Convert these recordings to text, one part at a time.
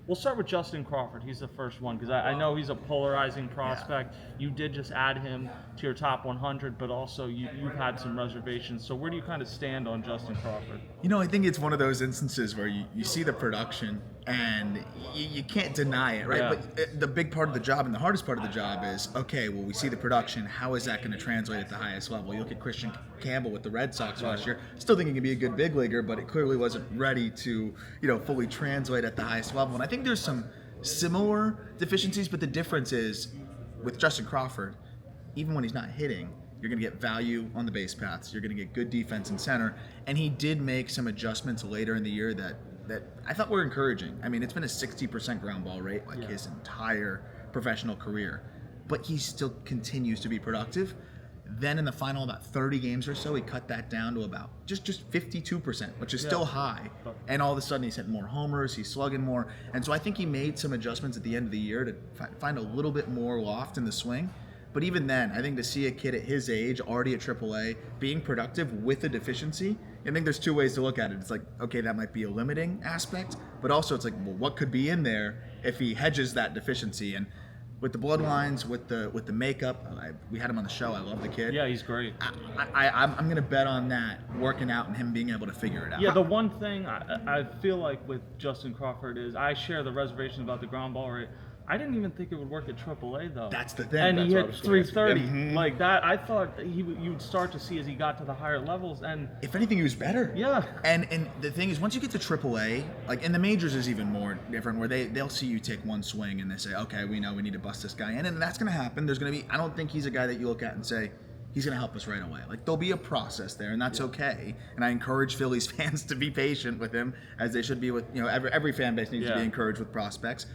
We'll start with Justin Crawford. He's the first one because I know he's a polarizing prospect. You did just add him to your top 100, but also you've had some reservations. So where do you kind of stand on Justin Crawford? I think it's one of those instances where you see the production and you can't deny it, right? Yeah. But the big part of the job and the hardest part of the job is, okay, well, we see the production. How is that going to translate at the highest level? You look at Christian Campbell with the Red Sox last year. Still think he can be a good big leaguer, but it clearly wasn't ready to, fully translate at the highest level. And I think there's some similar deficiencies, but the difference is with Justin Crawford, even when he's not hitting, you're going to get value on the base paths. You're going to get good defense in center. And he did make some adjustments later in the year that I thought were encouraging. I mean, it's been a 60% ground ball rate his entire professional career, but he still continues to be productive. Then in the final about 30 games or so, he cut that down to about just 52%, which is still high. And all of a sudden he's hitting more homers, he's slugging more. And so I think he made some adjustments at the end of the year to find a little bit more loft in the swing. But even then, I think to see a kid at his age, already at AAA, being productive with a deficiency, I think there's two ways to look at it. It's like, okay, that might be a limiting aspect, but also it's like, well, what could be in there if he hedges that deficiency? And with the bloodlines, with the makeup, we had him on the show. I love the kid. Yeah, he's great. I'm going to bet on that working out and him being able to figure it out. Yeah, the one thing I feel like with Justin Crawford is I share the reservations about the ground ball rate. I didn't even think it would work at AAA though. That's the thing. And That's he what I hit was gonna ask you. 330 like that. I thought you'd start to see as he got to the higher levels. And if anything, he was better. Yeah. And the thing is, once you get to AAA, like in the majors is even more different, where they'll see you take one swing and they say, okay, we know we need to bust this guy in, and that's going to happen. There's going to be. I don't think he's a guy that you look at and say he's going to help us right away. Like there'll be a process there, and that's okay. And I encourage Phillies fans to be patient with him, as they should be with every fan base needs to be encouraged with prospects,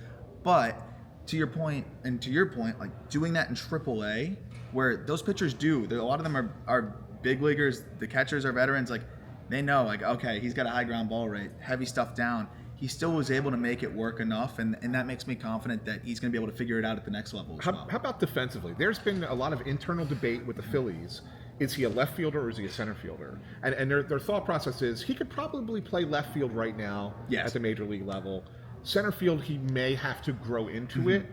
but. To your point, and to your point, like doing that in AAA, where those pitchers a lot of them are big leaguers, the catchers are veterans, like they know, like, okay, he's got a high ground ball rate, heavy stuff down. He still was able to make it work enough, and that makes me confident that he's going to be able to figure it out at the next level as well. How about defensively? There's been a lot of internal debate with the Phillies. Is he a left fielder or is he a center fielder? And their thought process is he could probably play left field right now at the major league level. Center field, he may have to grow into it.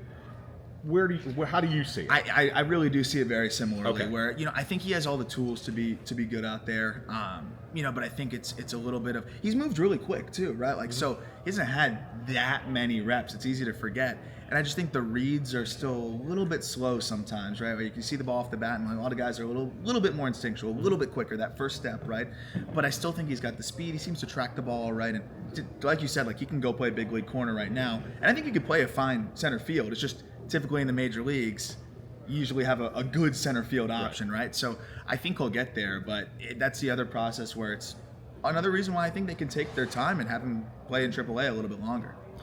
How do you see it? I really do see it very similarly. Where I think he has all the tools to be good out there. But I think it's a little bit of he's moved really quick too, right? Like so he hasn't had that many reps. It's easy to forget. And I just think the reads are still a little bit slow sometimes, right? Where you can see the ball off the bat, and a lot of guys are a little bit more instinctual, a little bit quicker, that first step, right? But I still think he's got the speed. He seems to track the ball all right. And like you said, like he can go play big league corner right now. And I think he could play a fine center field. It's just typically in the major leagues, you usually have a good center field option, right? So I think he'll get there, but that's the other process where it's another reason why I think they can take their time and have him play in AAA a little bit longer.